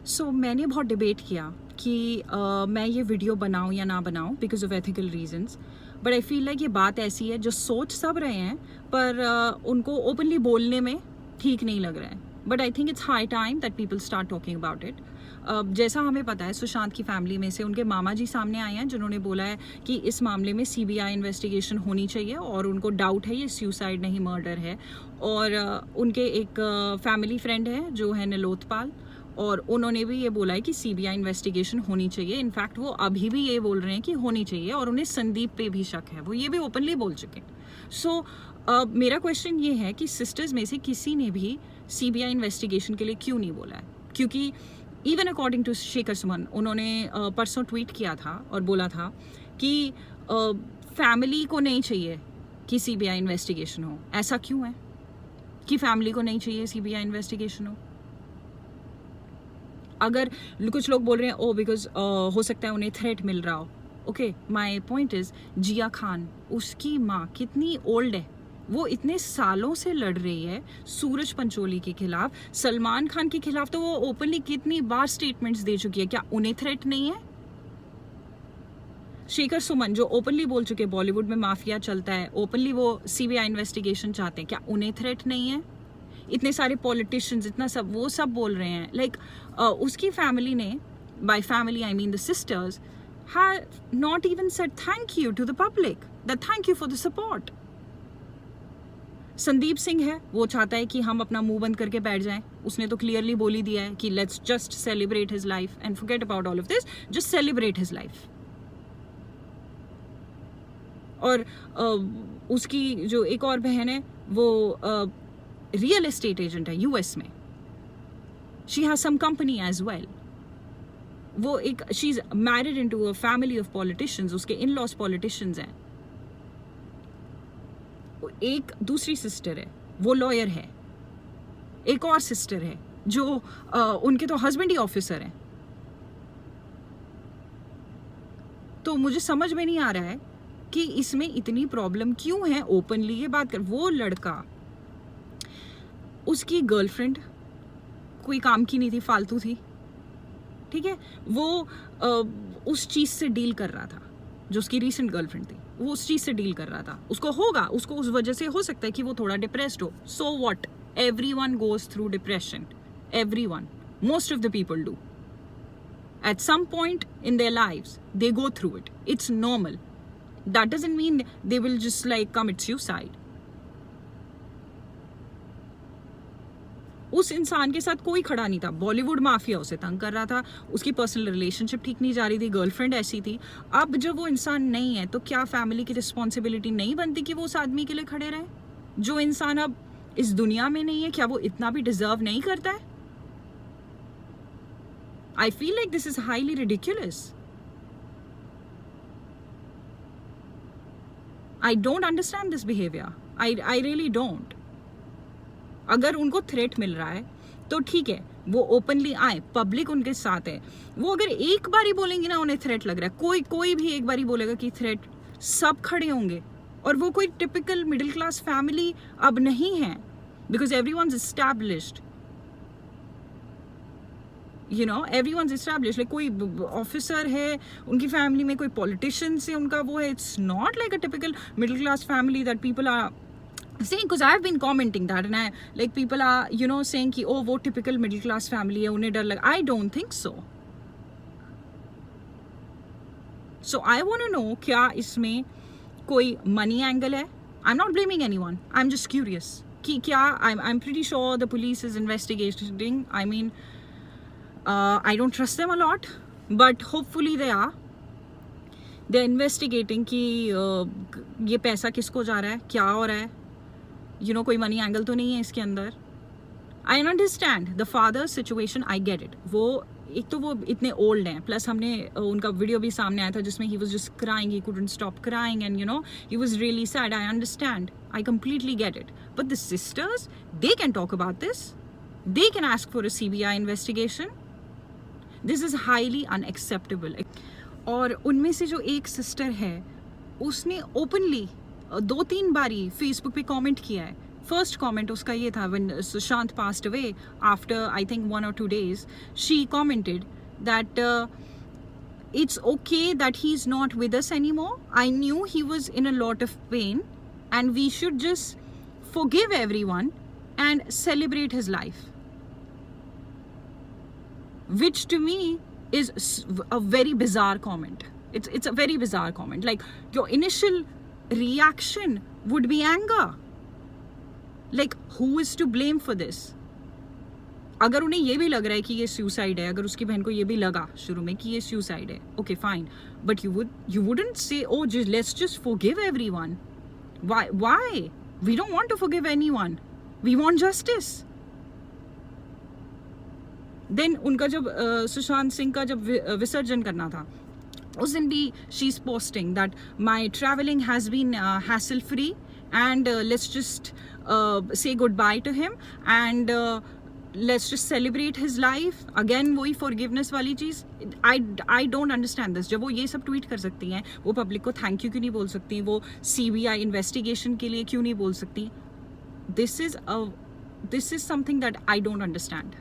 सो मैंने बहुत डिबेट किया कि मैं ये वीडियो बनाऊं या ना बनाऊं because of ethical reasons, but I feel like ये बात ऐसी है जो सोच सब रहे हैं पर उनको ओपनली बोलने में ठीक नहीं लग रहा है। But I think it's high time that people start talking about it. जैसा हमें पता है, सुशांत की फैमिली में से उनके मामा जी सामने आए हैं जिन्होंने बोला है कि इस मामले में सीबीआई इन्वेस्टिगेशन होनी चाहिए और उनको डाउट है ये सुसाइड नहीं मर्डर है। और उनके एक फैमिली फ्रेंड है जो है निलोत्पाल, और उन्होंने भी ये बोला है कि सीबीआई इन्वेस्टिगेशन होनी चाहिए। इनफैक्ट वो अभी भी ये बोल रहे हैं कि होनी चाहिए और उन्हें संदीप पे भी शक है, वो ये भी ओपनली बोल चुके हैं। सो मेरा क्वेश्चन ये है कि सिस्टर्स में से किसी ने भी सीबीआई इन्वेस्टिगेशन के लिए क्यों नहीं बोला है? क्योंकि even according to Shekhar Suman, उन्होंने परसों ट्वीट किया था और बोला था कि फैमिली को नहीं चाहिए कि सीबीआई इन्वेस्टिगेशन हो। ऐसा क्यों है कि फैमिली को नहीं चाहिए सीबीआई इन्वेस्टिगेशन हो? अगर कुछ लोग बोल रहे हैं ओ बिकॉज हो सकता है उन्हें थ्रेट मिल रहा हो। ओके, माय पॉइंट इज जिया खान, उसकी माँ कितनी ओल्ड है, वो इतने सालों से लड़ रही है सूरज पंचोली के खिलाफ, सलमान खान के खिलाफ तो वो ओपनली कितनी बार स्टेटमेंट्स दे चुकी है। क्या उन्हें थ्रेट नहीं है? शेखर सुमन जो ओपनली बोल चुके बॉलीवुड में माफिया चलता है, ओपनली वो सीबीआई इन्वेस्टिगेशन चाहते हैं, क्या उन्हें थ्रेट नहीं है? इतने सारे पॉलिटिशियंस, इतना सब, वो सब बोल रहे हैं। लाइक उसकी फैमिली ने, by family I mean the sisters, have not even said thank you to the public, that thank you for the support. Sandeep Singh है, वो चाहता है कि हम अपना मुंह बंद करके बैठ जाएं। उसने तो क्लियरली बोल ही दिया है कि let's just celebrate his life and forget about all of this, just celebrate his life. और उसकी जो एक और बहन है वो रियल एस्टेट एजेंट है यूएस में, she has some company as well. वो एक, she is married into a family of politicians, उसके इन लॉज पॉलिटिशियंस हैं। एक दूसरी सिस्टर है, वो लॉयर है। एक और सिस्टर है जो उनके तो हस्बैंड ही ऑफिसर हैं। तो मुझे समझ में नहीं आ रहा है कि इसमें इतनी प्रॉब्लम क्यों है ओपनली ये बात कर। वो लड़का, उसकी गर्लफ्रेंड कोई काम की नहीं थी, फालतू थी, ठीक है। वो उस चीज से डील कर रहा था, जो उसकी रीसेंट गर्लफ्रेंड थी, वो उस चीज से डील कर रहा था। उसको होगा, उसको उस वजह से हो सकता है कि वो थोड़ा डिप्रेस्ड हो। So what, everyone goes through depression, everyone, most of the people do at some point in their lives. They go through it, it's normal. That doesn't mean they will just like commit suicide. उस इंसान के साथ कोई खड़ा नहीं था, Bollywood mafia उसे तंग कर रहा था, उसकी पर्सनल रिलेशनशिप ठीक नहीं जा रही थी, गर्लफ्रेंड ऐसी थी। अब जब वो इंसान नहीं है तो क्या फैमिली की रिस्पॉन्सिबिलिटी नहीं बनती कि वो उस आदमी के लिए खड़े रहे? जो इंसान अब इस दुनिया में नहीं है, क्या वो इतना भी डिजर्व नहीं करता है? I feel like this is highly ridiculous. I don't understand this behavior. I really don't. अगर उनको थ्रेट मिल रहा है तो ठीक है, वो ओपनली आए, पब्लिक उनके साथ है। वो अगर एक बार ही बोलेंगे ना उन्हें थ्रेट लग रहा है, कोई भी एक बार ही बोलेगा कि थ्रेट, सब खड़े होंगे। और वो कोई टिपिकल मिडिल क्लास फैमिली अब नहीं है, because everyone's established. You know, everyone's established. Like कोई ऑफिसर है उनकी फैमिली में, कोई पॉलिटिशियन से उनका वो है। It's not like a typical middle class family that people are saying, because I've been commenting that and I like people are, you know, saying कि oh वो typical middle class family है, उन्हें डर लगा। I don't think so. So I want to know, क्या इसमें कोई money angle है? I'm not blaming anyone. I'm just curious कि क्या, I'm pretty sure the police is investigating. I mean, I don't trust them a lot, but hopefully they are. They're investigating कि ये पैसा किसको जा रहा है, क्या हो रहा है, you know, कोई मनी एंगल तो नहीं है इसके अंदर। I understand the father's situation, I get it. वो एक तो वो इतने ओल्ड हैं, प्लस हमने उनका वीडियो भी सामने आया था जिसमें he was just crying, he couldn't stop crying and you know, he was really sad. I understand, I completely get it. But the sisters, they can talk about this. They can ask for a CBI investigation. This is highly unacceptable. और उनमें से जो एक sister है, उसने openly 2-3 बारी Facebook पे comment किया है फर्स्ट कमेंट उसका ये था, when Sushant passed away after I think 1 or 2 days, she commented that it's okay that he's not with us anymore. I knew he was in a lot of pain and we should just forgive everyone and celebrate his life, which to me is a very bizarre comment. It's a very bizarre comment. Like, your initial reaction would be anger. Like, who is to blame for this? अगर उन्हें ये भी लग रहा है कि ये suicide है, अगर उसकी बहन को ये भी लगा शुरू में कि ये सुसाइड है, okay fine, but you wouldn't say, oh let's just forgive everyone. Why? We don't want to forgive anyone. We want justice. Then उनका जब सुशांत सिंह का जब विसर्जन करना था, उस दिन भी she is posting that my travelling has been hassle free and let's just say goodbye to him and let's just celebrate his life. Again वही फॉरगिवनेस वाली चीज़. I don't understand this. जब वो ये सब ट्वीट कर सकती हैं, वो पब्लिक को थैंक यू क्यों नहीं बोल सकती, वो CBI इन्वेस्टिगेशन के लिए क्यों नहीं बोल सकती? This is something that I don't understand.